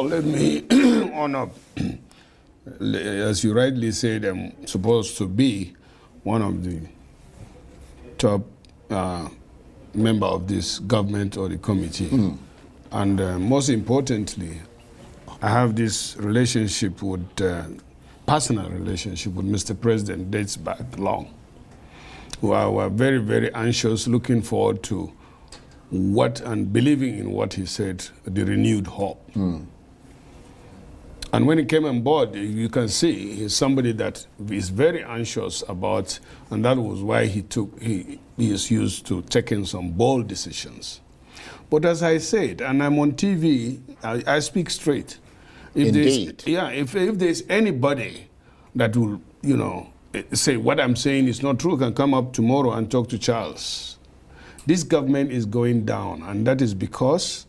all, let me honor, as you rightly said, I'm supposed to be one of the top member of this government or the committee. And most importantly, I have this relationship with, personal relationship with Mr. President dates back long. We were very, very anxious, looking forward to what and believing in what he said, the renewed hope. And when he came on board, you can see he's somebody that is very anxious about, and that was why he is used to taking some bold decisions. But as I said, and I'm on TV, I speak straight. Indeed. If there's anybody that will, say what I'm saying is not true, can come up tomorrow and talk to Charles. This government is going down, and that is because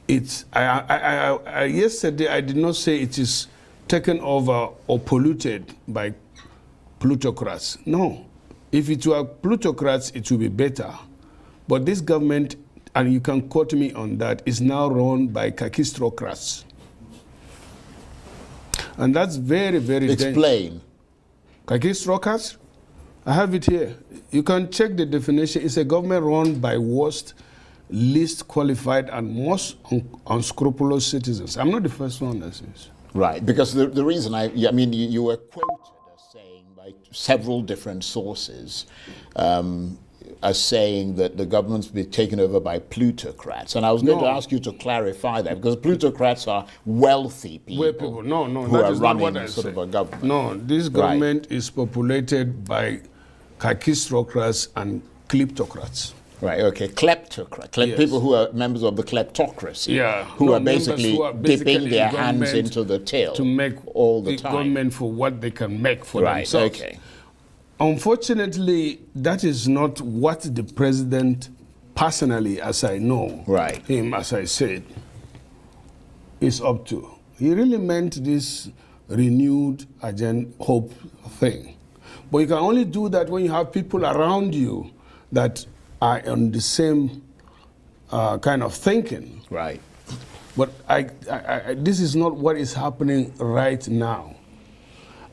it's, yesterday I did not say it is taken over or polluted by plutocrats. No. If it were plutocrats, it would be better. But this government, and you can quote me on that, is now run by kakistrocrats. And that's very, very dangerous. Explain. Kakistrocrats? I have it here. You can check the definition. It's a government run by worst, least qualified, and most unscrupulous citizens. I'm not the first one that says. Right, because the reason you were quoted as saying by several different sources, as saying that the government's been taken over by plutocrats. And I was going to ask you to clarify that, because plutocrats are wealthy people, who are running sort of a government. No, this government is populated by kakistocrats and kleptocrats. Right, okay, kleptocrats, yes. People who are members of the kleptocracy, who are basically dipping their hands into the till to make all the time. Government for what they can make for themselves. Okay. Unfortunately, that is not what the president personally, as I know him, as I said, is up to. He really meant this renewed agenda, hope thing. But you can only do that when you have people around you that are on the same kind of thinking. Right. But this is not what is happening right now.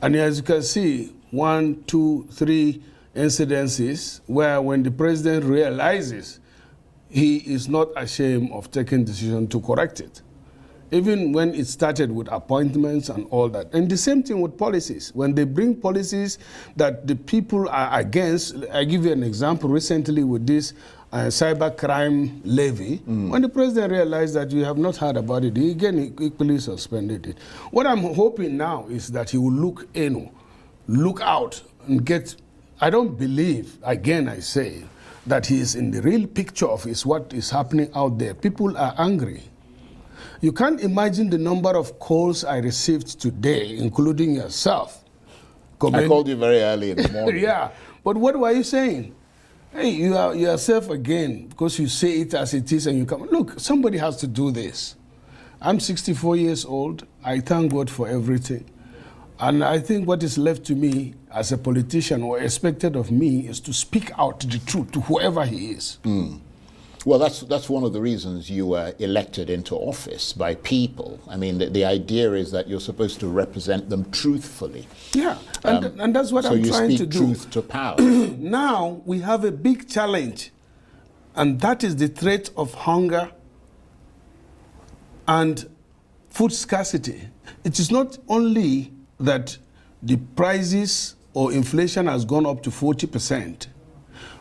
And as you can see, 1, 2, 3 incidences where when the president realizes, he is not ashamed of taking decision to correct it. Even when it started with appointments and all that. And the same thing with policies. When they bring policies that the people are against, I give you an example recently with this cyber crime levy. When the president realized that you have not heard about it, he again equally suspended it. What I'm hoping now is that he will look out and get, I don't believe, again I say, that he is in the real picture of what is happening out there. People are angry. You can't imagine the number of calls I received today, including yourself. I called you very early in the morning. Yeah, but what were you saying? Hey, you are yourself again, because you say it as it is and you come. Look, somebody has to do this. I'm 64 years old. I thank God for everything. And I think what is left to me as a politician or expected of me is to speak out the truth to whoever he is. Well, that's one of the reasons you were elected into office by people. I mean, the idea is that you're supposed to represent them truthfully. Yeah, and that's what I'm trying to do. So you speak truth to power. Now we have a big challenge, and that is the threat of hunger and food scarcity. It is not only that the prices or inflation has gone up to 40%,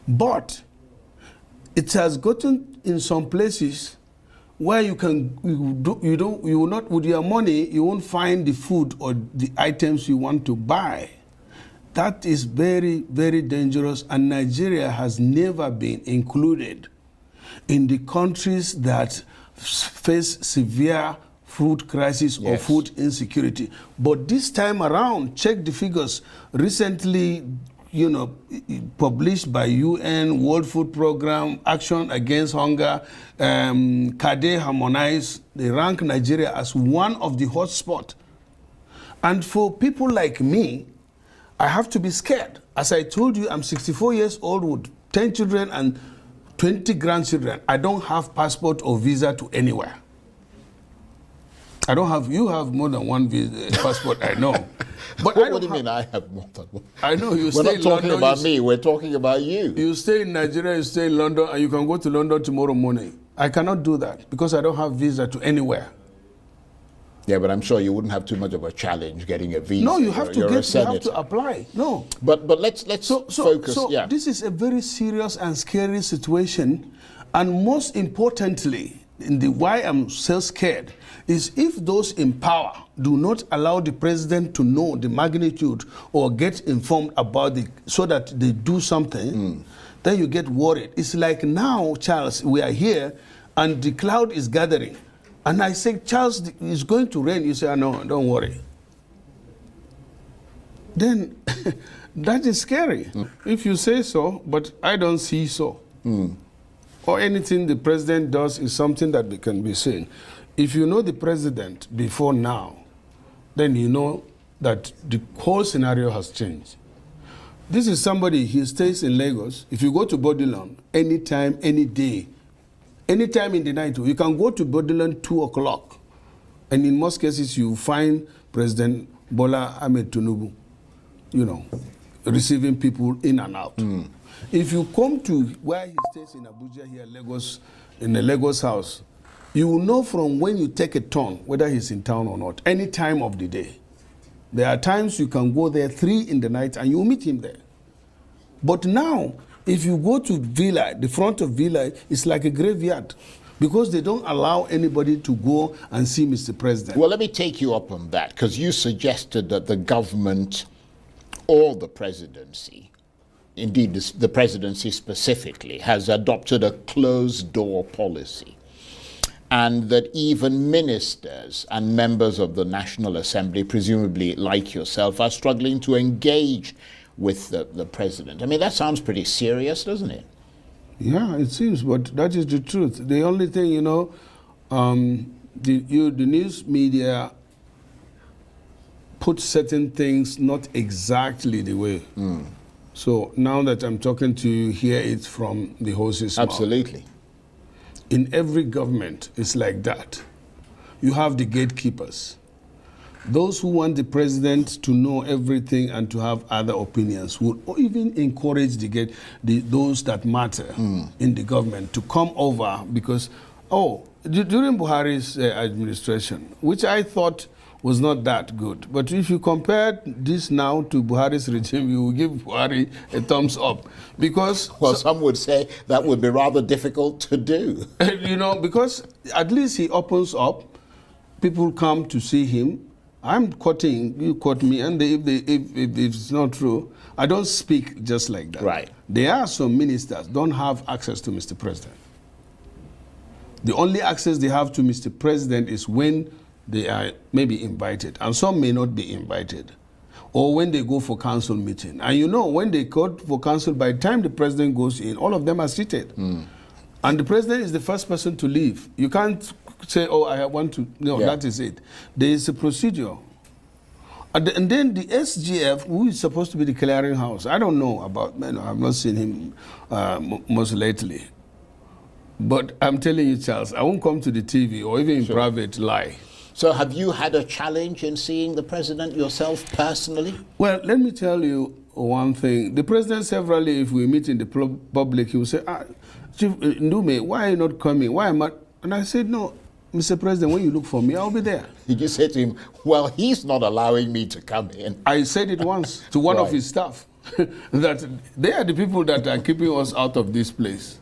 but it has gotten in some places where you will not, with your money, you won't find the food or the items you want to buy. That is very, very dangerous, and Nigeria has never been included in the countries that face severe food crisis or food insecurity. But this time around, check the figures. Recently, published by UN, World Food Program, Action Against Hunger, CADE Harmonize, they rank Nigeria as one of the hotspots. And for people like me, I have to be scared. As I told you, I'm 64 years old with 10 children and 20 grandchildren. I don't have passport or visa to anywhere. I don't have, you have more than one passport, I know. But What do you mean I have more than one? I know you We're stay not in talking London. about me, we're talking about you. You stay in Nigeria, you stay in London, and you can go to London tomorrow morning. I cannot do that because I don't have visa to anywhere. Yeah, but I'm sure you wouldn't have too much of a challenge getting a visa. No, you have You're a you have senator. to apply. No. But let's focus. So yeah. this is a very serious and scary situation, and most importantly, why I'm so scared is if those in power do not allow the president to know the magnitude or get informed about it so that they do something, then you get worried. It's like now, Charles, we are here and the cloud is gathering. And I say, Charles, it's going to rain. You say, no, don't worry. Then that is scary. If you say so, but I don't see so. Or anything the president does is something that can be seen. If you know the president before now, then you know that the whole scenario has changed. This is somebody, he stays in Lagos. If you go to Bodilon, anytime, any day, anytime in the night, you can go to Bodilon 2 o'clock. And in most cases, you find President Bola Ahmed Tinubu, receiving people in and out. If you come to where he stays in Abuja here, Lagos, in the Lagos house, you will know from when you take a turn whether he's in town or not, any time of the day. There are times you can go there 3 in the night and you'll meet him there. But now, if you go to Villa, the front of Villa, it's like a graveyard because they don't allow anybody to go and see Mr. President. Well, let me take you up on that because you suggested that the government or the presidency, indeed the presidency specifically, has adopted a closed-door policy, and that even ministers and members of the National Assembly, presumably like yourself, are struggling to engage with the president. I mean, that sounds pretty serious, doesn't it? Yeah, it seems, but that is the truth. The only thing, the news media put certain things not exactly the way. So now that I'm talking to you, hear it from the horse's mouth. Absolutely. In every government, it's like that. You have the gatekeepers. Those who want the president to know everything and to have other opinions would even encourage those that matter in the government to come over because, during Buhari's administration, which I thought was not that good. But if you compare this now to Buhari's regime, you will give Buhari a thumbs up. Because some would say that would be rather difficult to do. Because at least he opens up, people come to see him. I'm quoting, you quote me, and if it's not true, I don't speak just like that. Right. There are some ministers don't have access to Mr. President. The only access they have to Mr. President is when they are maybe invited, and some may not be invited, or when they go for council meeting. And when they go for council, by the time the president goes in, all of them are seated. And the president is the first person to leave. You can't say, I want to, that is it. There is a procedure. And then the SGF, who is supposed to be the clearinghouse, I don't know about, I've not seen him most lately. But I'm telling you, Charles, I won't come to the TV or even in private lie. So have you had a challenge in seeing the president yourself personally? Well, let me tell you one thing. The president severally, if we meet in the public, he will say, Chief Ndume, why are you not coming? Why am I? And I said, no, Mr. President, when you look for me, I'll be there. Did you say to him, well, he's not allowing me to come in? I said it once to one of his staff, that they are the people that are keeping us out of this place.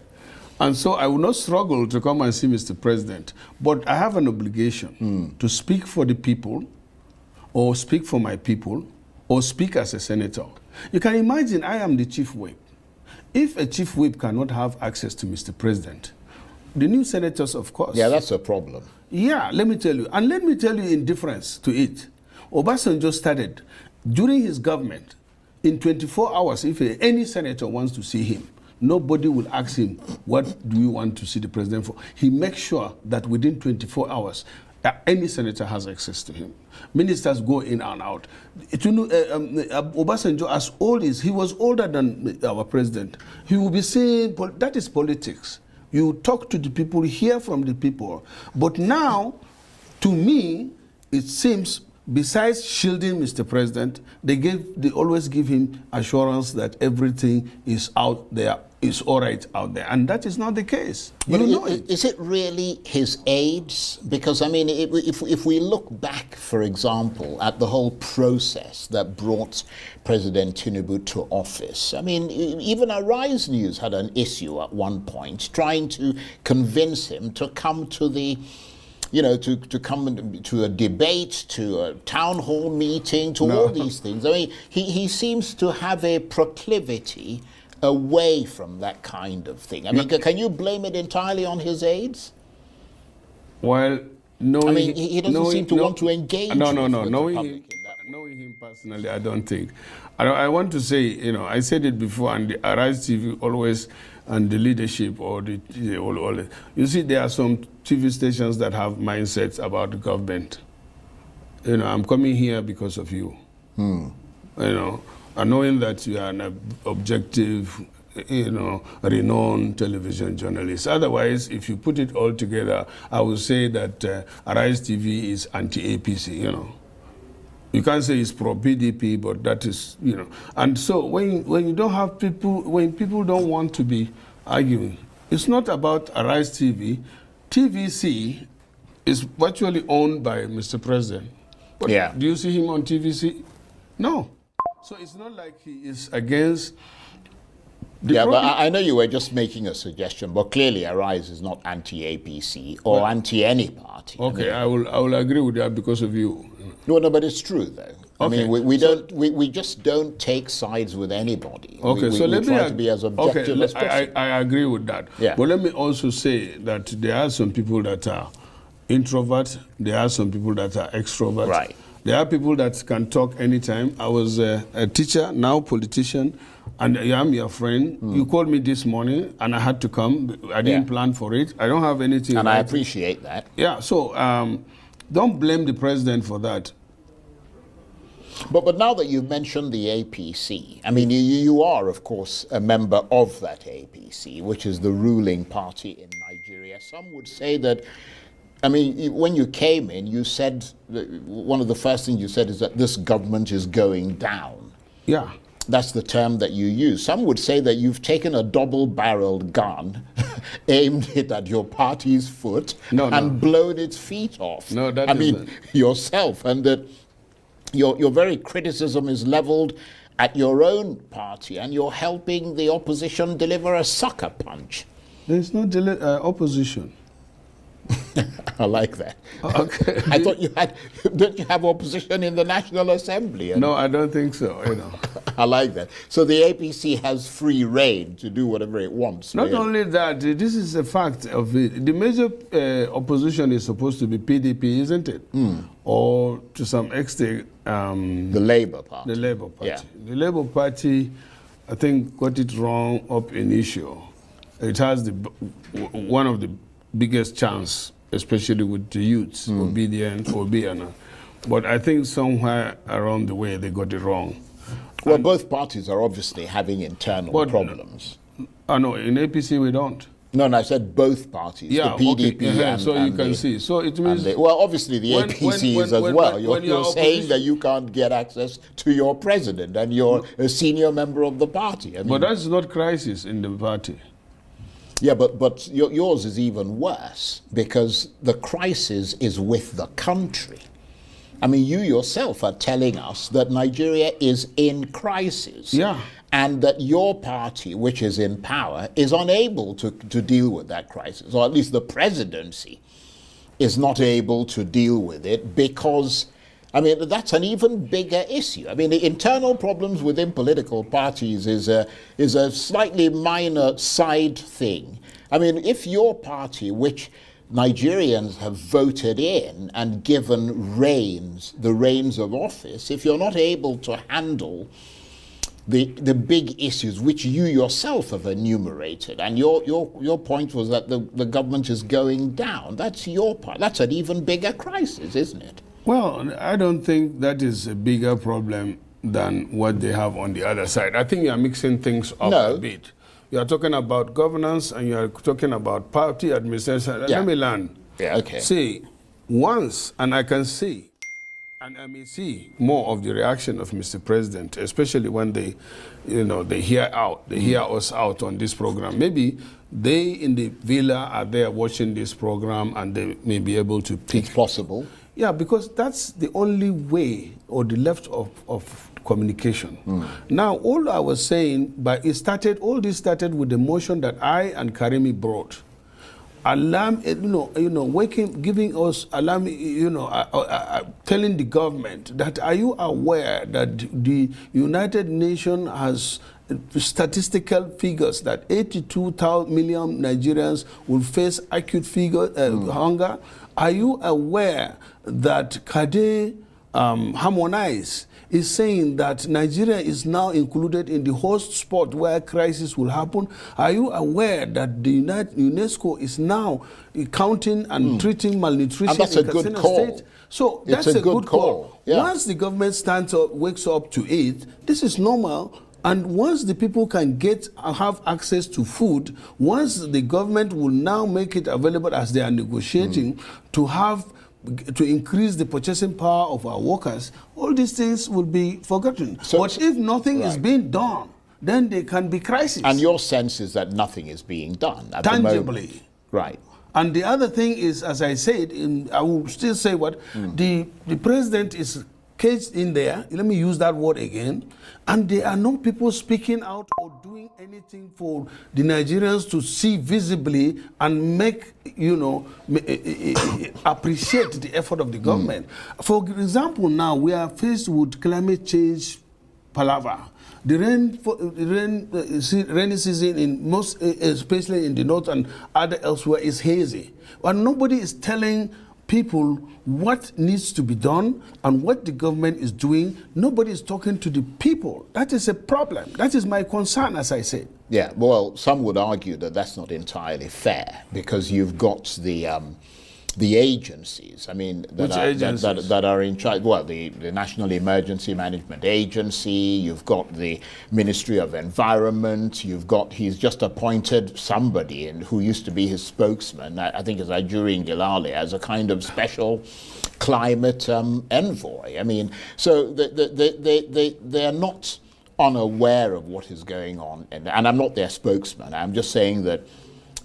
And so I will not struggle to come and see Mr. President, but I have an obligation to speak for the people, or speak for my people, or speak as a senator. You can imagine I am the chief whip. If a chief whip cannot have access to Mr. President, the new senators, of course. Yeah, that's a problem. Yeah, let me tell you. And let me tell you in difference to it. Obasanjo started, during his government, in 24 hours, if any senator wants to see him, nobody will ask him, what do you want to see the president for? He makes sure that within 24 hours, any senator has access to him. Ministers go in and out. Obasanjo, as old as he was older than our president, he will be saying, that is politics. You talk to the people, hear from the people. But now, to me, it seems, besides shielding Mr. President, they always give him assurance that everything is out there, is all right out there, and that is not the case. But is it really his aides? Because I mean, if we look back, for example, at the whole process that brought President Tinubu to office, I mean, even Arise News had an issue at one point trying to convince him to come to the, you know, to come to a debate, to a town hall meeting, to all these things. I mean, he seems to have a proclivity away from that kind of thing. I mean, can you blame it entirely on his aides? Well, knowing, I mean, he doesn't seem to want to engage with the public. Knowing him personally, I don't think. I want to say, you know, I said it before, and the Arise TV always, and the leadership, or you see, there are some TV stations that have mindsets about the government. You know, I'm coming here because of you. You know, and knowing that you are an objective, you know, renowned television journalist. Otherwise, if you put it all together, I would say that Arise TV is anti-APC, you know. You can't say it's pro-PDP, but that is, you know. And so when you don't have people, when people don't want to be arguing, it's not about Arise TV. TVC is virtually owned by Mr. President. But yeah. Do you see him on TVC? No. So it's not like he is against the but I know you were just making a suggestion, but clearly Arise is not anti-APC or anti any party. Okay, I will agree with that because of you. No, but it's true though. I mean, we just don't take sides with anybody. Okay, so let me try to be as objective as possible. I agree with that. Yeah. But let me also say that there are some people that are introverts. There are some people that are extroverts. Right. There are people that can talk anytime. I was a teacher, now politician, and I'm your friend. You called me this morning, and I had to come. I didn't plan for it. I don't have anything. And I appreciate that. Yeah, so don't blame the president for that. But now that you've mentioned the APC, I mean, you are, of course, a member of that APC, which is the ruling party in Nigeria. Some would say that, I mean, when you came in, you said, one of the first things you said is that this government is going down. Yeah. That's the term that you use. Some would say that you've taken a double-barreled gun, aimed it at your party's foot, and blown its feet off. No, that I mean, yourself, and that your very criticism is leveled at your own party, and you're helping the opposition deliver a sucker punch. There's no opposition. I like that. Okay. I thought you had, don't you have opposition in the National Assembly? No, I don't think so, you know. I like that. So the APC has free reign to do whatever it wants. Not only that, this is a fact of it. The major opposition is supposed to be PDP, isn't it? Or to some extent, the Labour Party. The Labour Party. Yeah. The Labour Party, I think, got it wrong up initio. It has one of the biggest chance, especially with the youths, Obiana. But I think somewhere around the way they got it wrong. Well, both parties are obviously having internal problems. No, in APC we don't. No, I said both parties, the PDP and so you can see. So it means... well, obviously the APC is as well. You're saying that you can't get access to your president and you're a senior member of the party. I mean, but that's not crisis in the party. Yeah, but yours is even worse because the crisis is with the country. I mean, you yourself are telling us that Nigeria is in crisis. Yeah. And that your party, which is in power, is unable to deal with that crisis, or at least the presidency is not able to deal with it because, I mean, that's an even bigger issue. I mean, the internal problems within political parties is a slightly minor side thing. I mean, if your party, which Nigerians have voted in and given the reins of office, if you're not able to handle the big issues which you yourself have enumerated, and your point was that the government is going down, that's your part. That's an even bigger crisis, isn't it? Well, I don't think that is a bigger problem than what they have on the other side. I think you are mixing things up a bit. You are talking about governance and you are talking about party administration. Yeah. Let me learn. Yeah, okay. See, once, and I can see, and I may see more of the reaction of Mr. President, especially when they hear us out on this program. Maybe they in the villa are there watching this program, and they may be able to pick. It's possible. Yeah, because that's the only way or the left of communication. Now, all I was saying, but all this started with the motion that I and Karimi brought. Alarm, giving us alarm, telling the government that, are you aware that the United Nations has statistical figures that 82 million Nigerians will face acute hunger? Are you aware that Kade Harmonize is saying that Nigeria is now included in the host spot where crisis will happen? Are you aware that the UNESCO is now counting and treating malnutrition and that's in a good Katsina call. State? So that's a good call. Yeah. Once the government wakes up to it, this is normal. And once the people can have access to food, once the government will now make it available as they are negotiating to increase the purchasing power of our workers, all these things will be forgotten. But if nothing is being done, then there can be crisis. And your sense is that nothing is being done at tangibly. The moment. Right. And the other thing is, as I said, I will still say what the president is caged in there. Let me use that word again. And there are no people speaking out or doing anything for the Nigerians to see visibly and make, appreciate the effort of the government. For example, now we are faced with climate change palaver. The rainy season in most, especially in the north and other elsewhere, is hazy. But nobody is telling people what needs to be done and what the government is doing. Nobody is talking to the people. That is a problem. That is my concern, as I said. Yeah, well, some would argue that that's not entirely fair, because you've got the agencies, that are in charge. Well, the National Emergency Management Agency, you've got the Ministry of Environment, he's just appointed somebody who used to be his spokesman, I think it's Nigerian Gilali, as a kind of special climate envoy. I mean, so they are not unaware of what is going on, and I'm not their spokesman. I'm just saying that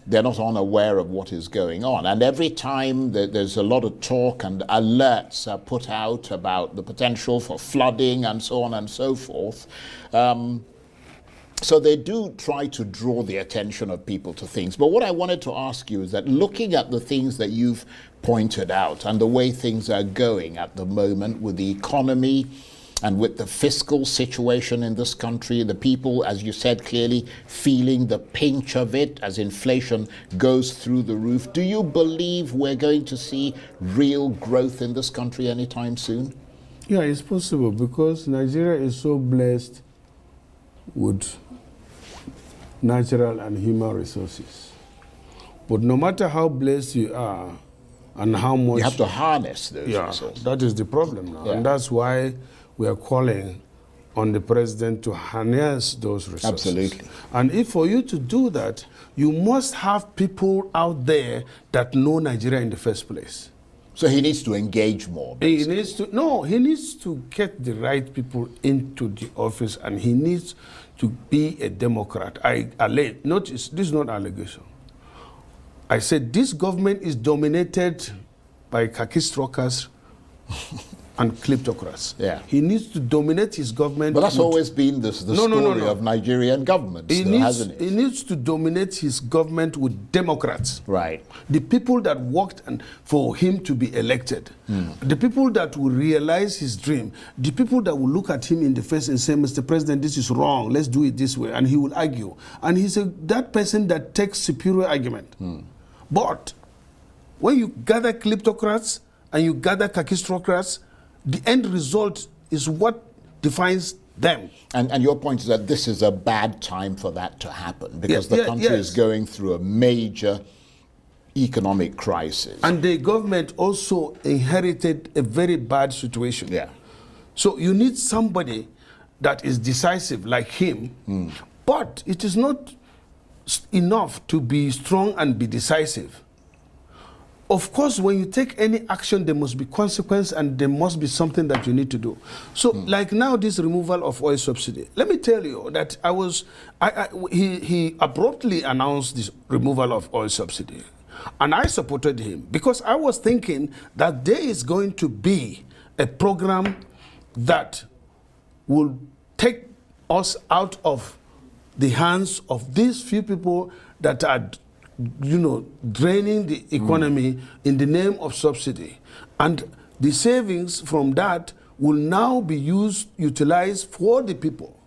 they're not unaware of what is going on. And every time there's a lot of talk and alerts are put out about the potential for flooding and so on and so forth. So they do try to draw the attention of people to things. But what I wanted to ask you is that, looking at the things that you've pointed out and the way things are going at the moment with the economy and with the fiscal situation in this country, the people, as you said clearly, feeling the pinch of it as inflation goes through the roof, do you believe we're going to see real growth in this country anytime soon? Yeah, it's possible, because Nigeria is so blessed with natural and human resources. But no matter how blessed you are and how much... You have to harness those resources. That is the problem now. Yeah. And that's why we are calling on the president to harness those resources. Absolutely. And for you to do that, you must have people out there that know Nigeria in the first place. So he needs to engage more, basically. He needs to get the right people into the office, and he needs to be a Democrat. Notice, this is not allegation. I said this government is dominated by khaki strokers and kleptocrats. Yeah. He needs to dominate his government. But that's always been the story of Nigerian governments, hasn't it? He needs to dominate his government with Democrats. Right. The people that worked for him to be elected. The people that will realize his dream. The people that will look at him in the face and say, Mr. President, this is wrong. Let's do it this way. And he will argue. And he's that person that takes superior argument. But when you gather kleptocrats and you gather kakistocrats, the end result is what defines them. And your point is that this is a bad time for that to happen, because the country is going through a major economic crisis. And the government also inherited a very bad situation. Yeah. So you need somebody that is decisive like him, but it is not enough to be strong and be decisive. of course, when you take any action, there must be consequence and there must be something that you need to do. So, like now, this removal of oil subsidy. Let me tell you that he abruptly announced this removal of oil subsidy. And I supported him because I was thinking that there is going to be a program that will take us out of the hands of these few people that are, draining the economy in the name of subsidy. And the savings from that will now be utilized for the people.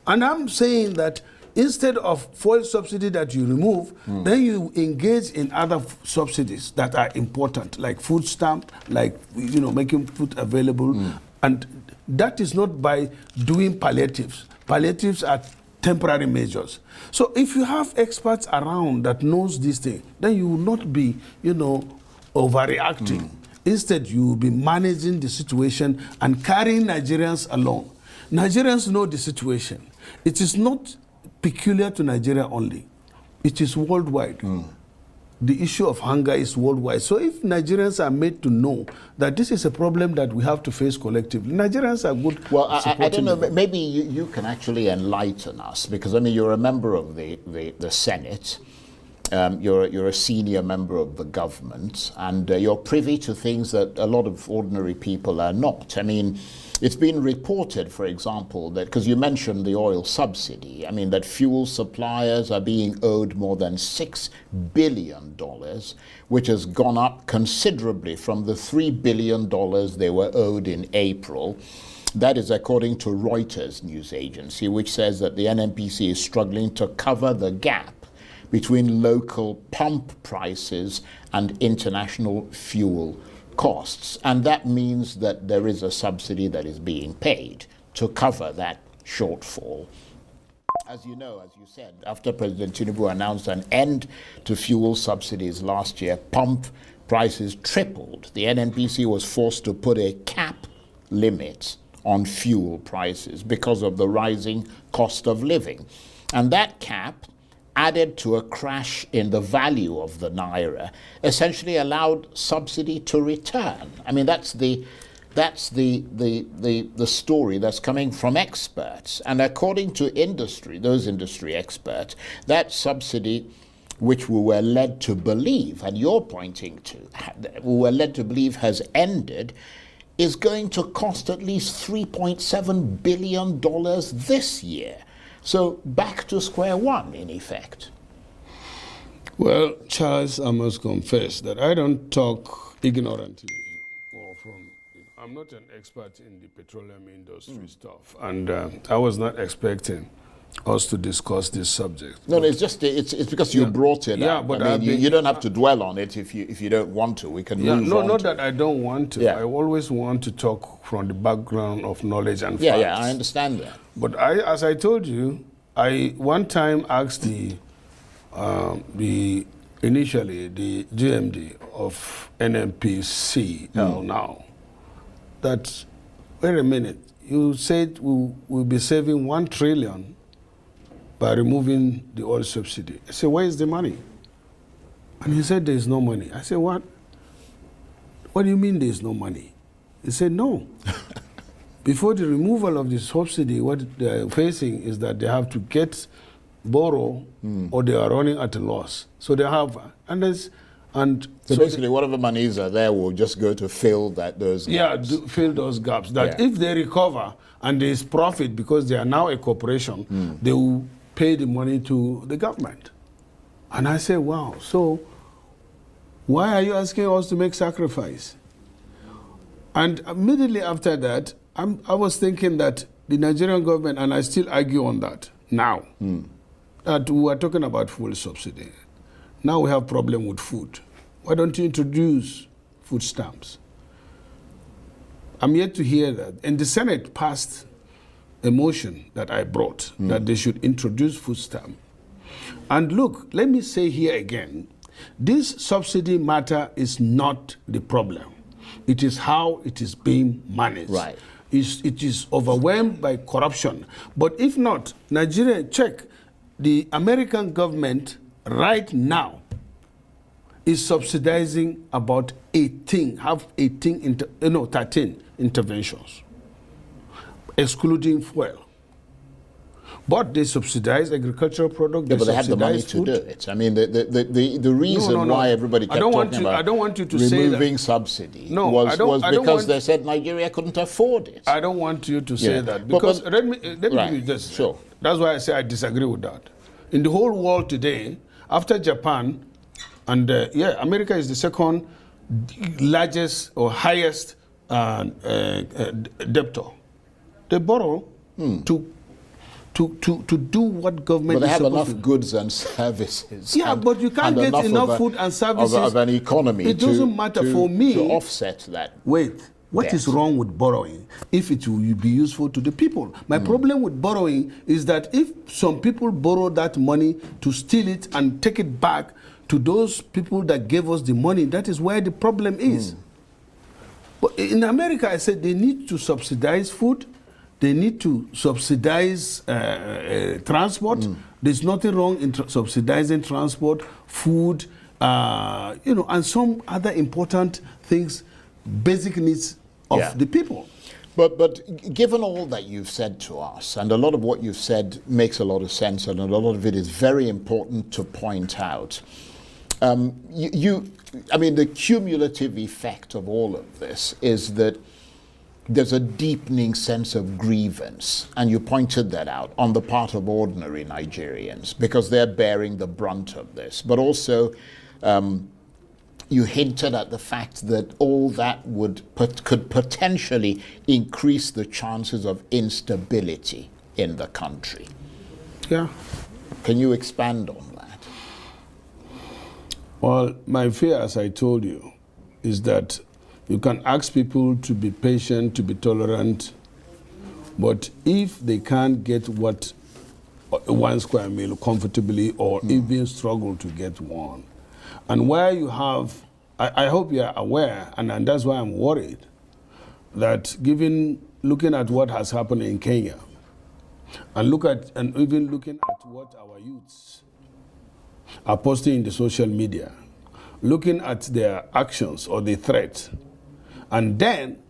And I'm saying that instead of fuel subsidy that you remove, then you engage in other subsidies that are important, like food stamp, like making food available. And that is not by doing palliatives. Palliatives are temporary measures. So if you have experts around that knows this thing, then you will not be, overreacting. Instead, you will be managing the situation and carrying Nigerians along. Nigerians know the situation. It is not peculiar to Nigeria only. It is worldwide. The issue of hunger is worldwide. So if Nigerians are made to know that this is a problem that we have to face collectively, Nigerians are good. Well, I don't know, maybe you can actually enlighten us, because I mean, you're a member of the Senate, you're a senior member of the government, and you're privy to things that a lot of ordinary people are not. I mean, it's been reported, for example, that, because you mentioned the oil subsidy, I mean, that fuel suppliers are being owed more than $6 billion, which has gone up considerably from the $3 billion they were owed in April. That is according to Reuters news agency, which says that the NNPC is struggling to cover the gap between local pump prices and international fuel costs. And that means that there is a subsidy that is being paid to cover that shortfall. As you know, as you said, after President Tinubu announced an end to fuel subsidies last year, pump prices tripled. The NNPC was forced to put a cap limit on fuel prices because of the rising cost of living. And that cap, added to a crash in the value of the naira, essentially allowed subsidy to return. I mean, that's the story that's coming from experts. And according to those industry experts, that subsidy, which we were led to believe, and you're pointing to, we were led to believe has ended, is going to cost at least $3.7 billion this year. So back to square one, in effect. Well, Charles, I must confess that I don't talk ignorantly. I'm not an expert in the petroleum industry stuff, and I was not expecting us to discuss this subject. No, it's just it's because you brought it up. But I mean, you don't have to dwell on it if you don't want to. We can move on. Not that I don't want to. I always want to talk from the background of knowledge and facts. Yeah, I understand that. But as I told you, I one time asked initially the GMD of NNPC now that, wait a minute, you said we'll be saving 1 trillion by removing the oil subsidy. I said, where is the money? And he said, there's no money. I said, what? What do you mean there's no money? He said, no. Before the removal of the subsidy, what they're facing is that they have to borrow, or they are running at a loss. So they have, so basically, whatever monies are there will just go to fill those gaps. Yeah, fill those gaps. That if they recover and there is profit because they are now a corporation, they will pay the money to the government. And I say, wow, so why are you asking us to make sacrifice? And immediately after that, I was thinking that the Nigerian government, and I still argue on that now, that we are talking about fuel subsidy. Now we have problem with food. Why don't you introduce food stamps? I'm yet to hear that. And the Senate passed a motion that I brought, that they should introduce food stamp. And look, let me say here again, this subsidy matter is not the problem. It is how it is being managed. Right. It is overwhelmed by corruption. But if not, Nigeria, check, the American government right now is subsidizing about 13 interventions, excluding fuel. But they subsidize agricultural products. Yeah, but they have the money food. to do it. I mean, the reason why everybody kept talking about removing subsidy was because they said Nigeria couldn't afford it. I don't want you to say that, because let me give you this. Sure. That's why I say I disagree with that. In the whole world today, after Japan, and America is the second largest or highest debtor. They borrow to do what government but they is have supposed enough to do. goods and services. Yeah, but you can't get enough food and services of an economy. It doesn't matter for me to offset that. Wait, what is wrong with borrowing if it will be useful to the people? My problem with borrowing is that if some people borrow that money to steal it and take it back to those people that gave us the money, that is where the problem is. But in America, I said they need to subsidize food. They need to subsidize transport. There's nothing wrong in subsidizing transport, food, and some other important things, basic needs of the people. But given all that you've said to us, and a lot of what you've said makes a lot of sense, and a lot of it is very important to point out, I mean, the cumulative effect of all of this is that there's a deepening sense of grievance, and you pointed that out, on the part of ordinary Nigerians, because they're bearing the brunt of this. But also, you hinted at the fact that all that could potentially increase the chances of instability in the country. Yeah. Can you expand on that? Well, my fear, as I told you, is that you can ask people to be patient, to be tolerant, but if they can't get one square meal comfortably, or even struggle to get one, and where you have, I hope you are aware, and that's why I'm worried, that looking at what has happened in Kenya, and even looking at what our youths are posting in the social media, looking at their actions or the threat. And then,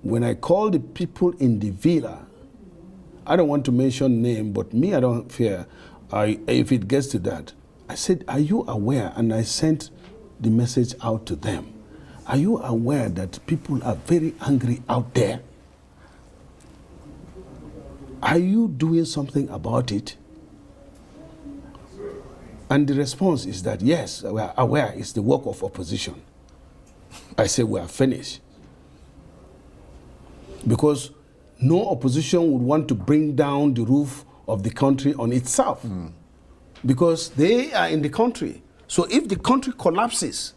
when I call the people in the villa, I don't want to mention name, but me, I don't fear if it gets to that. I said, are you aware? And I sent the message out to them. Are you aware that people are very angry out there? Are you doing something about it? And the response is that, yes, we are aware it's the work of opposition. I say we are finished. Because no opposition would want to bring down the roof of the country on itself. Because they are in the country. So if the country collapses,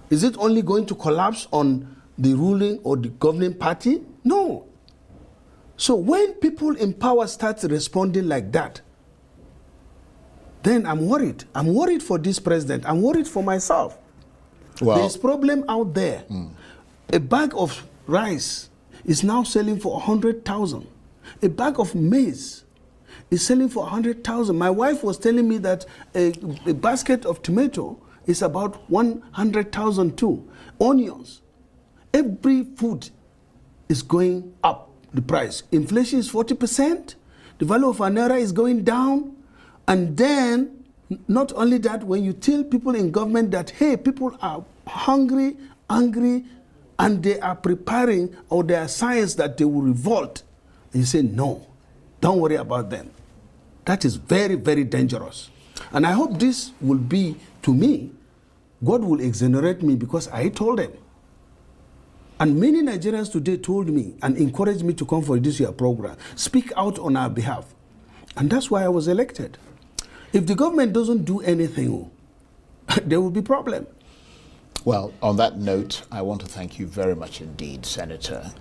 is it only going to collapse on the ruling or the governing party? No. So when people in power start responding like that, then I'm worried. I'm worried for this president. I'm worried for myself. Well, there's problem out there. A bag of rice is now selling for 100,000. A bag of maize is selling for 100,000. My wife was telling me that a basket of tomato is about 100,000 too. Onions. Every food is going up, the price. Inflation is 40%. The value of our naira is going down. And then, not only that, when you tell people in government that, hey, people are hungry, angry, and they are preparing, or there are signs that they will revolt, and you say, no, don't worry about them. That is very, very dangerous. And I hope this will be, to me, God will exonerate me because I told them. And many Nigerians today told me and encouraged me to come for this year program, speak out on our behalf. And that's why I was elected. If the government doesn't do anything, there will be problem. Well, on that note, I want to thank you very much indeed, Senator.